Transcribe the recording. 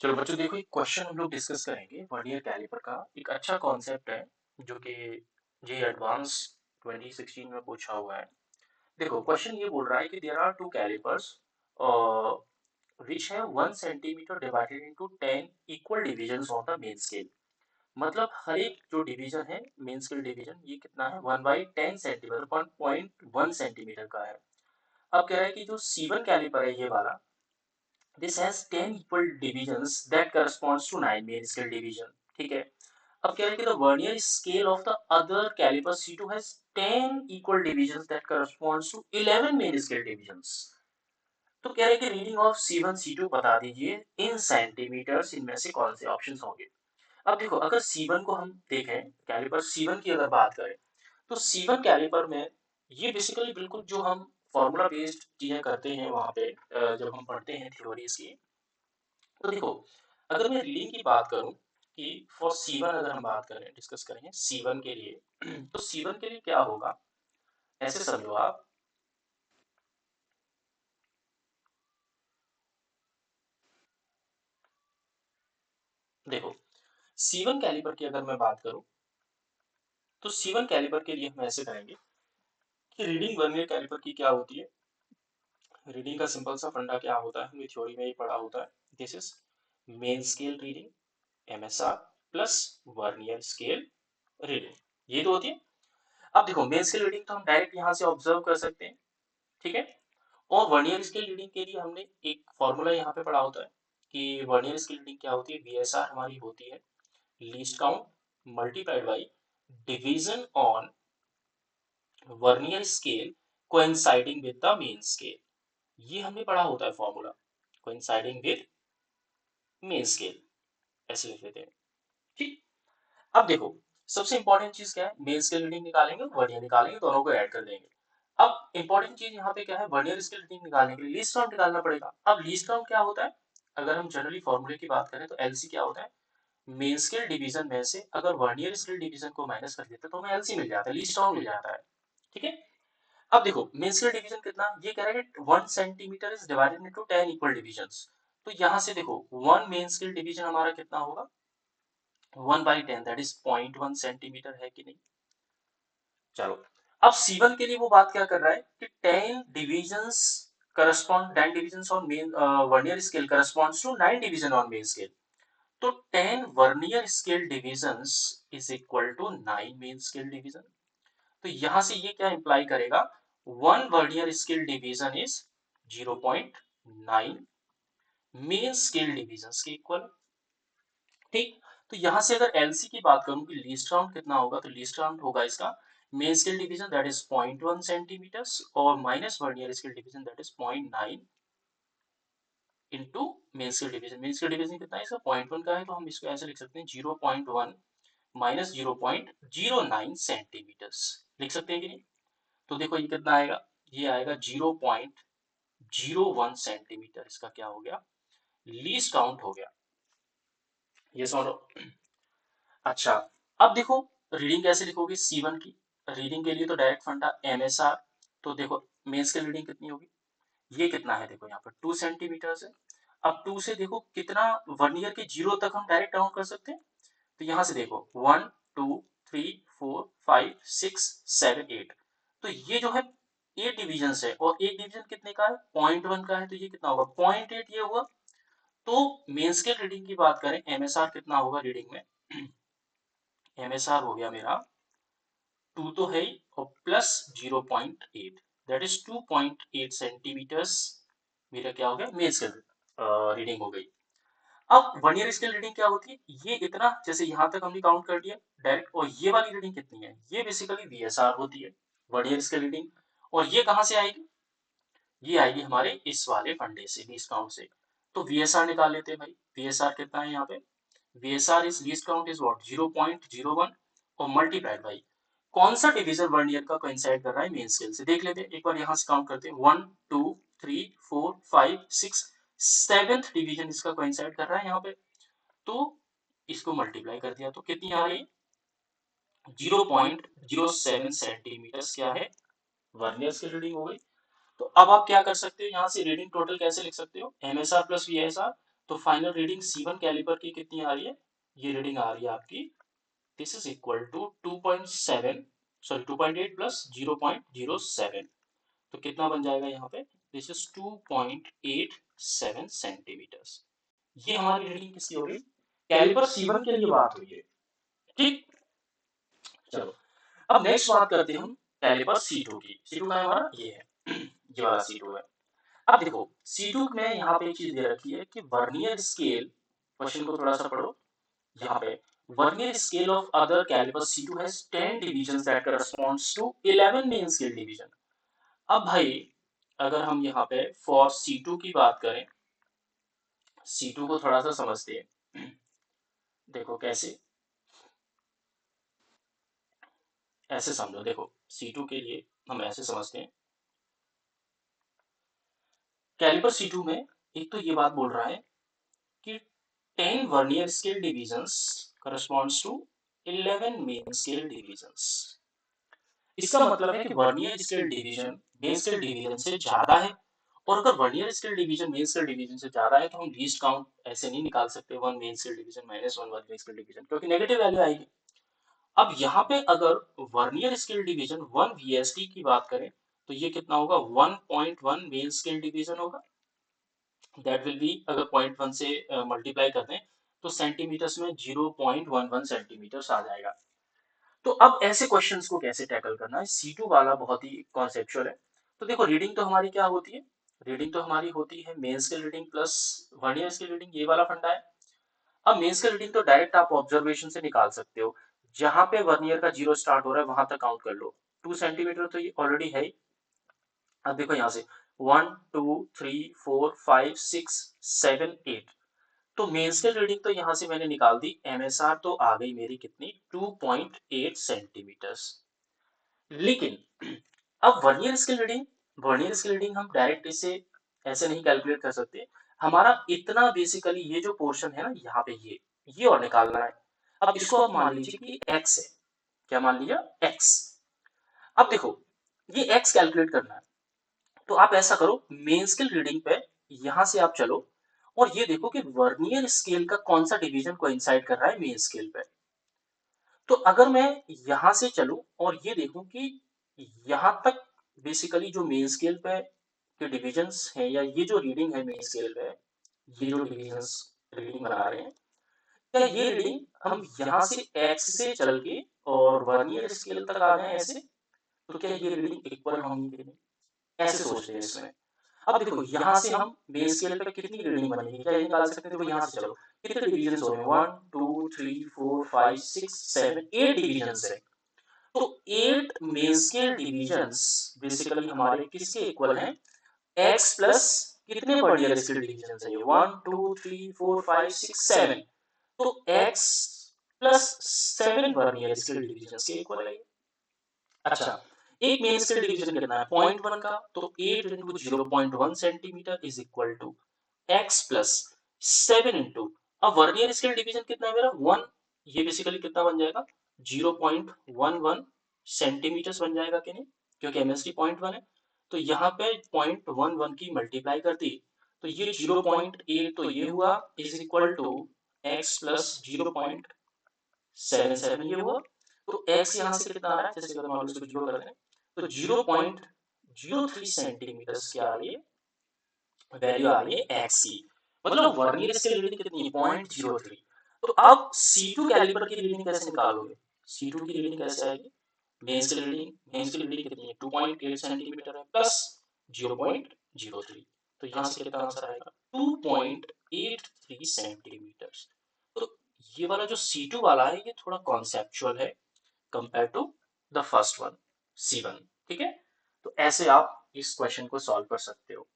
चलो बच्चों देखो एक क्वेश्चन हम लोग डिस्कस करेंगे वर्नियर कैलिपर का। एक अच्छा कॉन्सेप्ट है जो कि जे एडवांस 2016 में पूछा हुआ है। देखो क्वेश्चन ये बोल रहा है कि there are two callipers which have 1 centimeter divided into 10 equal divisions of the main scale। मतलब हर एक जो डिवीजन है मेन स्केल डिवीजन ये कितना है 1/10 सेंटीमीटर 1.1 सेंटीमीटर का है। अब कह रहा है कि जो C1 कैलिपर है ये वाला this has 10 equal divisions that corresponds to 9 main scale division। ठीक है। अब कह रहे हैं कि the vernier scale of the other caliper C2 has 10 equal divisions that corresponds to 11 main scale divisions। तो कह रहे हैं कि रीडिंग ऑफ C1 C2 बता दीजिए इन सेंटीमीटर्स, इनमें से कौन से ऑप्शंस होंगे। अब देखो अगर C1 को हम देखें, कैलिपर C1 की अगर बात करें तो C1 कैलिपर में ये बेसिकली बिल्कुल जो हम फॉर्मूला बेस्ड चीजें करते हैं वहां पे जब हम पढ़ते हैं थ्योरीज की। तो देखो अगर मैं रीडिंग की बात करूं कि फॉर C1 अगर हम बात करें डिस्कस करेंगे C1 के लिए तो C1 के लिए क्या होगा, ऐसे समझो आप। देखो C1 कैलिपर की अगर मैं बात करूं तो C1 कैलिपर के लिए हम ऐसे करेंगे कि रीडिंग वर्नियर कैलिपर की क्या होती है। रीडिंग का सिंपल सा फंडा क्या होता है, हमने थ्योरी में ही पढ़ा होता है। This is main scale reading MSR plus vernier scale reading, ये तो होती है। अब देखो मेन स्केल रीडिंग तो हम डायरेक्ट यहाँ से ऑब्जर्व कर सकते हैं, ठीक है। और वर्नियर स्केल रीडिंग के लिए हमने एक फॉर्मूला यहाँ पे पढ़ा होता है कि वर्नियर स्केल रीडिंग क्या होती है, VSR हमारी होती है least count multiplied by division on vernier scale coinciding with the main scale. ये हमने पढ़ा होता है formula, coinciding with main scale, ऐसे लिख लेते हैं, ठीक। अब देखो सबसे इंपॉर्टेंट चीज क्या है, मेन स्केल रीडिंग निकालेंगे वर्नियर निकालेंगे, दोनों को ऐड कर देंगे। अब इंपॉर्टेंट चीज यहाँ पे क्या है, वर्नियर स्केल रीडिंग निकालने के लिए लीस्ट काउंट निकालना पड़ेगा। अब लीस्ट काउंट क्या होता है, अगर हम जनरली फॉर्मूले की बात करें तो LC क्या होता है, मेन स्केल डिवीजन में से अगर वर्नियर स्केल डिवीजन को माइनस कर देते तो हमें LC मिल जाता है, लीस्ट काउंट मिल जाता है, ठीक है। अब देखो मेन स्केल डिवीजन कितना, ये कह रहा है कि 1 centimetre is divided into 10 equal divisions. तो यहाँ से देखो 1 मेन स्केल डिवीजन हमारा कितना होगा, 1/10 दैट इज 0.1 सेंटीमीटर है कि नहीं। चलो अब C1 के लिए वो बात क्या कर रहा है कि 10 divisions correspond 10 divisions on main vernier scale corresponds to 9 division on main scale. तो 10 vernier scale divisions is equal to 9 main scale division. तो यहां से ये क्या इंप्लाई करेगा, 1 vernier scale division is 0.9 main scale divisions के इक्वल, ठीक। तो यहां से अगर LC की बात करूं कि लीस्ट काउंट कितना होगा, तो लीस्ट काउंट होगा इसका main scale division that is 0.1 centimetres और minus vernier scale division that is 0.9 into main scale division. Main scale division कितना है इसका 0.1 का है, तो हम इसको ऐसे लिख सकते हैं 0.1 माइनस 0.09 सेंटीमीटर्स, लिख सकते हैं कि नहीं। तो देखो ये कितना आएगा, ये आएगा 0.01 सेंटीमीटर, इसका क्या हो गया, लीस्ट काउंट हो गया। ये सुनो, अच्छा अब देखो रीडिंग कैसे लिखोगे C1 की, रीडिंग के लिए तो डायरेक्ट फंडा MSR। तो देखो मेन स्केल रीडिंग कितनी होगी, ये कितना है, देखो यहाँ पर 2 सेंटीमीटर है। अब 2 से देखो कितना वर्नियर के जीरो तक हम डायरेक्ट काउंट कर सकते हैं। तो यहाँ से देखो 1 2 3 4 5 6 7 8, तो ये जो है 8 डिवीजन है और एक डिवीजन कितने का है 0.1 का है, तो ये कितना होगा 0.8 ये हुआ। तो मेन स्केल रीडिंग की बात करें MSR कितना होगा रीडिंग में, MSR हो गया मेरा 2 तो है ही और प्लस 0.8 दैट इज 2.8 सेंटीमीटर्स, मेरा क्या हो गया मेन स्केल रीडिंग हो गई। अब वर्नियर स्केल रीडिंग क्या होती है, ये इतना जैसे यहाँ तक हमने काउंट कर दिया डायरेक्ट, और ये वाली रीडिंग कितनी है, ये बेसिकली VSR होती है वर्नियर स्केल रीडिंग। और ये कहाँ से आएगी, ये आएगी हमारे इस वाले फंडे से लीस्ट काउंट से। तो VSR निकाल लेते हैं भाई, VSR कितना है यहाँ पे, VSR is least count is what 0.01 और मल्टीप्लाइड बाई कौन सा डिवीजन वर्नियर का कोइंसाइड कर रहा है मेन स्केल से, देख लेते हैं एक बार यहाँ से काउंट करते हैं 1 2 3 4 5 6 7th डिवीजन इसका कोइंसाइड कर रहा है यहाँ पे। तो इसको मल्टीप्लाई कर दिया तो कितनी आ रही, 0.07 सेंटीमीटर क्या है वर्नियर की रीडिंग हो गई। तो अब आप क्या कर सकते हो, यहाँ से रीडिंग टोटल कैसे लिख सकते हो, MSR प्लस VSR। तो फाइनल रीडिंग C1 कैलिपर की कितनी आ रही है? ये रीडिंग आ रही है आपकी, this is equal to 2.7 sorry 2.8 plus 0.07, तो कितना बन जाएगा यहाँ पे? This is 2.87 centimetres. ये हमारी रीडिंग किसकी हो गई? कैलिपर C1 के लिए बात हुई है, ठीक। चलो अब नेक्स्ट बात करते हैं हम कैलिपर C2 की। C2 का हमारा ये है, ये वाला C2 है। अब देखो C2 में यहाँ पे एक चीज दे रखी है कि वर्नियर स्केल, क्वेश्चन को थोड़ा सा पढ़ो यहाँ पे, vernier scale of other calliper C2 has 10 divisions that corresponds to 11 main scale division. अब भाई अगर हम यहाँ पे फॉर C2 की बात करें, C2 को थोड़ा सा समझते हैं, देखो कैसे, ऐसे समझो, देखो C2 के लिए हम ऐसे समझते हैं, कैलिपर C2 में एक तो ये बात बोल रहा है कि 10 vernier scale divisions corresponds to 11 main scale divisions. इसका मतलब है कि vernier scale division main scale division से ज्यादा है, और अगर vernier scale division main scale division से ज्यादा है तो हम लीस्ट काउंट ऐसे नहीं निकाल सकते, one main scale division minus one vernier scale division, क्योंकि नेगेटिव वैल्यू आएगी। अब यहाँ पे अगर वर्नियर स्केल डिवीजन 1 VSD की बात करें तो ये कितना होगा? 1.1 मेन स्केल डिवीजन होगा, दैट विल बी, अगर 0.1 से मल्टीप्लाई कर दें तो सेंटीमीटर्स में 0.11 सेंटीमीटर्स आ जाएगा। तो अब ऐसे क्वेश्चंस को कैसे टैकल करना है, C2 वाला बहुत ही कॉन्सेप्चुअल है। तो देखो रीडिंग तो हमारी क्या होती है? रीडिंग तो हमारी होती है main scale reading plus vernier scale reading, ये वाला फंडा है। अब मेन स्केल रीडिंग तो डायरेक्ट आप ऑब्जर्वेशन से निकाल सकते हो, जहां पे वर्नियर का जीरो स्टार्ट हो रहा है वहां तक काउंट कर लो, 2 सेंटीमीटर तो ये ऑलरेडी है ही। अब देखो यहाँ से 1 2 3 4 5 6 7 8, तो मेन स्केल रीडिंग तो यहाँ से मैंने निकाल दी, MSR तो आ गई मेरी कितनी? 2.8 सेंटीमीटर्स। लेकिन अब वर्नियर स्केल रीडिंग हम डायरेक्ट इसे ऐसे नहीं कैलकुलेट कर सकते, हमारा इतना बेसिकली ये जो पोर्शन है ना यहाँ पे, ये और निकालना है। अब इसको आप मान लीजिए कि x है, क्या मान लिया? x। अब देखो ये x कैलकुलेट करना है, तो आप ऐसा करो, मेन स्केल रीडिंग पे यहां से आप चलो और ये देखो कि वर्नियर स्केल का कौन सा डिवीजन कोइंसाइड कर रहा है मेन स्केल पे। तो अगर मैं यहां से चलूं और ये देखूं कि यहां तक बेसिकली जो मेन स्केल पे के डिविजन्स हैं, या ये जो रीडिंग है मेन स्केल पे, ये जो डिविजन्स रीडिंग बना रहे हैं, क्या ये रीडिंग हम यहाँ से एक्स से चल के और वर्नियर स्केल तक आ जाए ऐसे, तो क्या ये रीडिंग इक्वल होंगी कि नहीं, ऐसे सोचते हैं इसमें। अब देखो यहाँ से हम मेन स्केल पे कितनी रीडिंग बनेगी, क्या ये निकाल सकते हैं? देखो यहाँ से चलो कितने डिविजन्स हो रहे हैं, 1 2 3 4 5 6 7 8 डिविजन्स है। तो 8 मेन स्केल डिविजन्स बेसिकली हमारे किसके इक्वल हैं? x प्लस कितने वर्नियर स्केल डिविजन्स है ये? 1 2 3 4 5 6 7, तो x plus 7 vernier scale divisions के इक्वल है। अच्छा, एक मेन स्केल डिवीजन कितना है? 0.1 का, तो 8 into 0.1 centimetre is equal to x plus 7 into, अब वर्नियर स्केल डिवीजन कितना है मेरा? 1, ये बेसिकली कितना बन जाएगा? 0.11 सेंटीमीटर बन जाएगा कि नहीं, क्योंकि MSD 0.1 है, तो यहाँ पे 0.11 की मल्टीप्लाई कर दी, तो ये 0.8 तो ये हुआ is equal to x plus 0.77 ये हुआ, तो x यहाँ से कितना आ रहा है? जैसे अगर मान लो इसको जीरो कर दें तो 0.03 सेंटीमीटर क्या आ रही है? वैल्यू आ रही है x की, मतलब वर्नियर स्केल रीडिंग कितनी है? 0.03। तो अब C2 कैलिपर की रीडिंग कैसे निकालोगे? C2 की रीडिंग कैसे आएगी? मेन स्केल रीडिंग कितनी है? 2.8 सेंटीमीटर है प्लस 0.03, तो यहाँ से कितना आंसर आएगा? 2.83 सेंटीमीटर। तो ये वाला जो C2 वाला है ये थोड़ा कॉन्सेप्चुअल है compare to the first one C1, ठीक है। तो ऐसे आप इस क्वेश्चन को सॉल्व कर सकते हो।